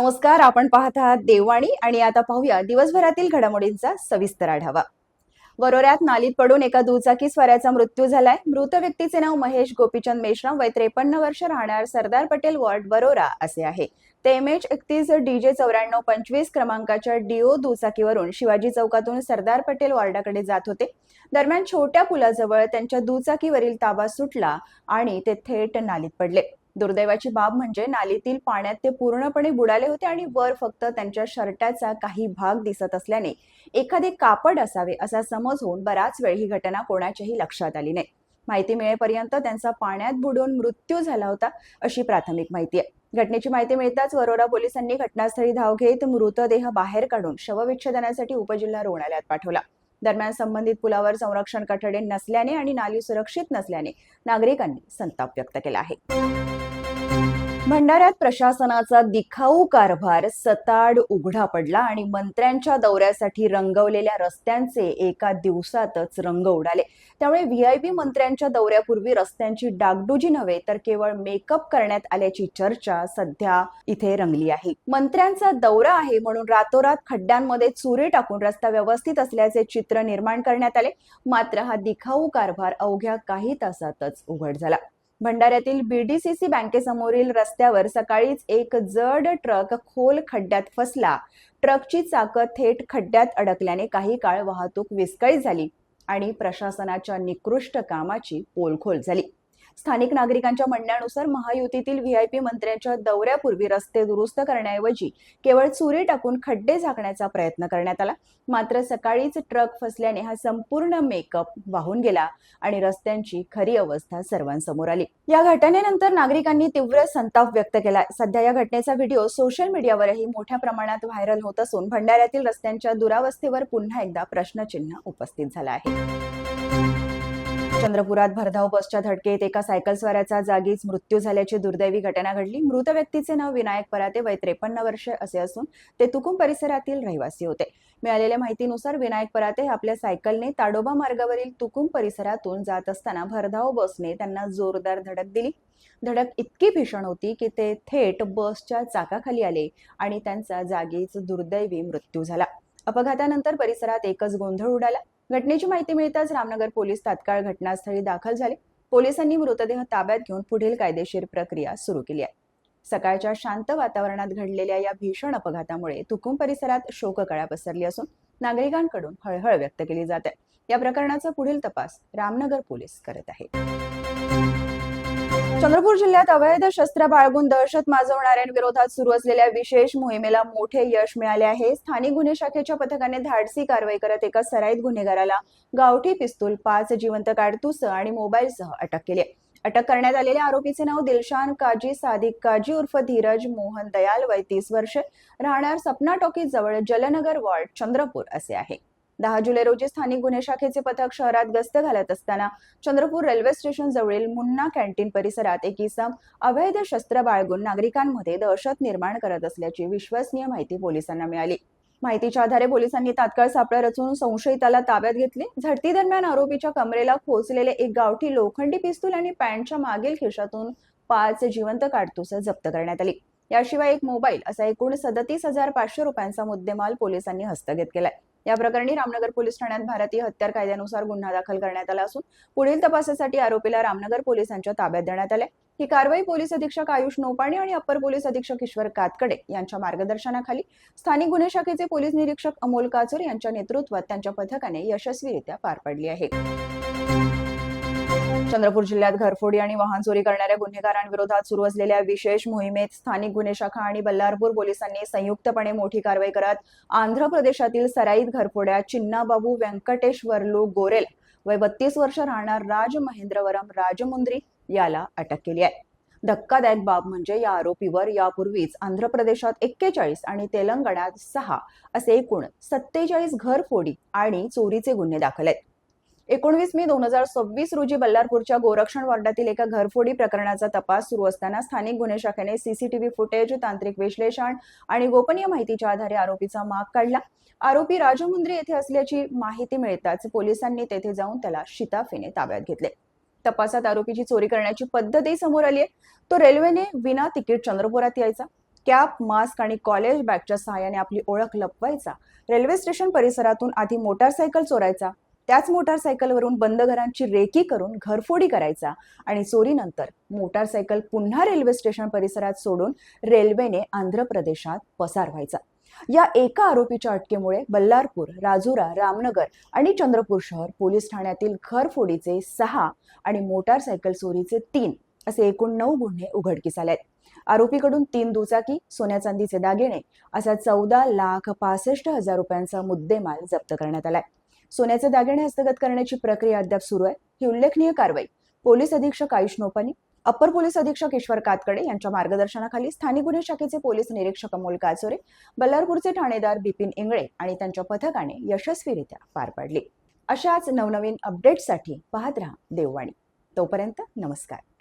नमस्कार, आपण पाहत आहात देववाणी आणि आता पाहूया दिवसभरातील घडामोडींचा सविस्तर आढावा. वरोऱ्यात नालीत पडून एका दुचाकी स्वाराचा मृत्यू झालाय. मृत व्यक्तीचे नाव महेश गोपीचंद मेश्राम, वय 53 वर्ष, राहणार सरदार पटेल वॉर्ड वरोरा असे आहे. ते MH31 DJ 9425 क्रमांकाच्या डिओ दुचाकीवरून शिवाजी चौकातून सरदार पटेल वॉर्डाकडे जात होते. दरम्यान छोट्या पुलाजवळ त्यांच्या दुचाकीवरील ताबा सुटला आणि ते थेट नालीत पडले. दुर्दैवाची बाब म्हणजे नालीतील पाण्यात ते पूर्णपणे बुडाले होते आणि वर फक्त त्यांच्या शर्टाचा काही भाग दिसत असल्याने एखादे कापड असावे असा समज होऊन बराच वेळ ही घटना कोणाच्याही लक्षात आली नाही. माहिती मिळेपर्यंत त्यांचा पाण्यात बुडून मृत्यू झाला होता अशी प्राथमिक माहिती आहे. घटनेची माहिती मिळताच वरोरा पोलिसांनी घटनास्थळी धाव घेत मृतदेह बाहेर काढून शवविच्छेदनासाठी उपजिल्हा रुग्णालयात पाठवला. दरम्यान संबंधित पुलावर संरक्षण कठडे नसल्याने आणि नाली सुरक्षित नसल्याने नागरिकांनी संताप व्यक्त केला आहे. भंडाऱ्यात प्रशासनाचा दिखाऊ कारभार सताड उघडा पडला आणि मंत्र्यांच्या दौऱ्यासाठी रंगवलेल्या रस्त्यांचे एका दिवसातच रंग उडाले. त्यामुळे VIP मंत्र्यांच्या दौऱ्यापूर्वी रस्त्यांची डागडुजी नव्हे तर केवळ मेकअप करण्यात आल्याची चर्चा सध्या इथे रंगली आहे. मंत्र्यांचा दौरा आहे म्हणून रातोरात खड्ड्यांमध्ये चुरे टाकून रस्ता व्यवस्थित असल्याचे चित्र निर्माण करण्यात आले. मात्र हा दिखाऊ कारभार अवघ्या काही तासातच उघड झाला. भंडाऱ्यातील BDCC बँकेसमोरील रस्त्यावर सकाळीच एक जड ट्रक खोल खड्ड्यात फसला. ट्रकची चाकं थेट खड्ड्यात अडकल्याने काही काळ वाहतूक विस्कळीत झाली आणि प्रशासनाच्या निकृष्ट कामाची पोलखोल झाली. स्थानिक नागरिकांच्या म्हणण्यानुसार महायुतीतील VIP मंत्र्यांच्या दौऱ्यापूर्वी रस्ते दुरुस्त करण्याऐवजी केवळ चुरी टाकून खड्डे झाकण्याचा प्रयत्न करण्यात आला. मात्र सकाळीच ट्रक फसल्याने हा संपूर्ण मेकअप वाहून गेला आणि रस्त्यांची खरी अवस्था सर्वांसमोर आली. या घटनेनंतर नागरिकांनी तीव्र संताप व्यक्त केला. सध्या या घटनेचा व्हिडिओ सोशल मीडियावरही मोठ्या प्रमाणात व्हायरल होत असून भंडाऱ्यातील रस्त्यांच्या दुरावस्थेवर पुन्हा एकदा प्रश्नचिन्ह उपस्थित झालं आहे. चंद्रपुरात भरधाव बसच्या धडकेत एका सायकलस्वाराचा जागीच मृत्यू झाल्याची दुर्दैवी घटना घडली. मृत व्यक्तीचे नाव विनायक पराते, वय 53 वर्ष असे असून ते तुकुम परिसरातील रहिवासी होते. मिळालेल्या माहितीनुसार विनायक पराते आपल्या सायकलने ताडोबा मार्गावरील तुकुम परिसरातून जात असताना भरधाव बसने त्यांना जोरदार धडक दिली. धडक इतकी भीषण होती की ते थेट बसच्या चाकाखाली आले आणि त्यांचा जागीच दुर्दैवी मृत्यू झाला. अपघातानंतर परिसरात एकच गोंधळ उडाला. घटनेची माहिती मिळताच रामनगर पोलीस तात्काळ घटनास्थळी दाखल झाले. पोलिसांनी मृतदेह ताब्यात घेऊन पुढील कायदेशीर प्रक्रिया सुरू केली आहे. सकाळच्या शांत वातावरणात घडलेल्या या भीषण अपघातामुळे तुकुम परिसरात शोककळा पसरली असून नागरिकांकडून हळहळ व्यक्त केली जाते. या प्रकरणाचा पुढील तपास रामनगर पोलीस करत आहेत. चंद्रपूर जिल्ह्यात अवैध शस्त्र बाळगून दहशत माजवणाऱ्यांविरोधात सुरू असलेल्या विशेष मोहिमेला मोठे यश मिळाले आहे. स्थानिक गुन्हे शाखेच्या पथकाने धाडसी कारवाई करत एका सराईत गुन्हेगाराला गावठी पिस्तूल, 5 जिवंत काडतूस आणि मोबाईलसह अटक केली. अटक करण्यात आलेल्या आरोपीचे नाव दिलशान काजी सादिक काजी उर्फ धीरज मोहन दयाल, वय 30 वर्ष, राहणार सपना टॉकीज जवळ जलनगर वॉर्ड, चंद्रपूर असे आहे. 10 जुलै रोजी स्थानिक गुन्हे शाखेचे पथक शहरात गस्त घालत असताना चंद्रपूर रेल्वे स्टेशन जवळील मुन्ना कॅन्टीन परिसरात एक इसम अवैध शस्त्र बाळगून नागरिकांमध्ये दहशत निर्माण करत असल्याची विश्वसनीय माहिती पोलिसांना मिळाली. माहितीच्या आधारे पोलिसांनी तात्काळ सापळा रचून संशयिताला ताब्यात घेतले. झडती दरम्यान आरोपीच्या कमरेला खोचलेले एक गावठी लोखंडी पिस्तूल आणि पॅन्टच्या मागील खिशातून 5 जिवंत काडतूस जप्त करण्यात आली. याशिवाय एक मोबाईल असा एकूण 37,500 रुपयांचा मुद्देमाल पोलिसांनी हस्तगत केलाय. या प्रकरणी रामनगर पोलीस ठाण्यात भारतीय हत्यार कायद्यानुसार गुन्हा दाखल करण्यात आला असून पुढील तपासासाठी आरोपीला रामनगर पोलिसांच्या ताब्यात देण्यात आले. ही कारवाई पोलीस अधीक्षक आयुष नोपाणे आणि अप्पर पोलीस अधीक्षक ईश्वर कातकडे यांच्या मार्गदर्शनाखाली स्थानिक गुन्हे शाखेचे पोलीस निरीक्षक अमोल काचूर यांच्या नेतृत्वात त्यांच्या पथकाने यशस्वीरित्या पार पाडली आहे. चंद्रपूर जिल्ह्यात घरफोडी आणि वाहन चोरी करणाऱ्या गुन्हेगारांविरोधात सुरू असलेल्या विशेष मोहिमेत स्थानिक गुन्हे शाखा आणि बल्लारपूर पोलिसांनी संयुक्तपणे मोठी कारवाई करत आंध्र प्रदेशातील सराईत घरफोड्या चिन्नाबाबू व्यंकटेश्वरलू गोरेल, वय 32 वर्ष, राहणार राज महेंद्रवरम राजमुंद्री याला अटक केली आहे. धक्कादायक बाब म्हणजे या आरोपीवर यापूर्वीच आंध्र प्रदेशात 41 आणि तेलंगणात 6 असे एकूण 47 घरफोडी आणि चोरीचे गुन्हे दाखल आहेत. 19 मे 2026 रोजी बल्लारपूरच्या गोरक्षण वॉर्डातील एका घरफोडी प्रकरणाचा तपास सुरू असताना स्थानिक गुन्हे शाखेने CCTV फुटेज, तांत्रिक विश्लेषण आणि गोपनीय माहितीच्या आधारे आरोपीचा माग काढला. आरोपी राजमुंद्री येथे असल्याची माहिती मिळताच पोलिसांनी तेथे जाऊन त्याला शिताफीने ताब्यात घेतले. तपासात आरोपीची चोरी करण्याची पद्धतही समोर आली आहे. तो रेल्वेने विना तिकीट चंद्रपुरात यायचा. कॅप, मास्क आणि कॉलेज बॅगच्या सहाय्याने आपली ओळख लपवायचा, रेल्वे स्टेशन परिसरातून आधी मोटारसायकल चोरायचा, त्याच मोटारसायकलवरून बंद घरांची रेकी करून घरफोडी करायचा आणि चोरीनंतर मोटारसायकल पुन्हा रेल्वे स्टेशन परिसरात सोडून रेल्वेने आंध्र प्रदेशात पसार व्हायचा. या एका आरोपीच्या अटकेमुळे बल्लारपूर, राजुरा, रामनगर आणि चंद्रपूर शहर पोलीस ठाण्यातील घरफोडीचे 6 आणि मोटारसायकल चोरीचे 3 असे एकूण 9 गुन्हे उघडकीस आले आहेत. आरोपीकडून 3 दुचाकी, सोन्या चांदीचे दागिने असा 14,65,000 रुपयांचा मुद्देमाल जप्त करण्यात आलाय. सोन्याचे दागिने हस्तगत करण्याची प्रक्रिया अद्याप सुरू आहे. ही उल्लेखनीय कारवाई पोलीस अधीक्षक आयुष नोपानी, अप्पर पोलीस अधीक्षक ईश्वर कातकडे यांच्या मार्गदर्शनाखाली स्थानिक गुन्हे शाखेचे पोलीस निरीक्षक अमोल काचोरे, बल्लारपूरचे ठाणेदार बिपिन इंगळे आणि त्यांच्या पथकाने यशस्वीरित्या पार पाडली. अशाच नवनवीन अपडेट्ससाठी पाहत रहा देववाणी. तोपर्यंत नमस्कार.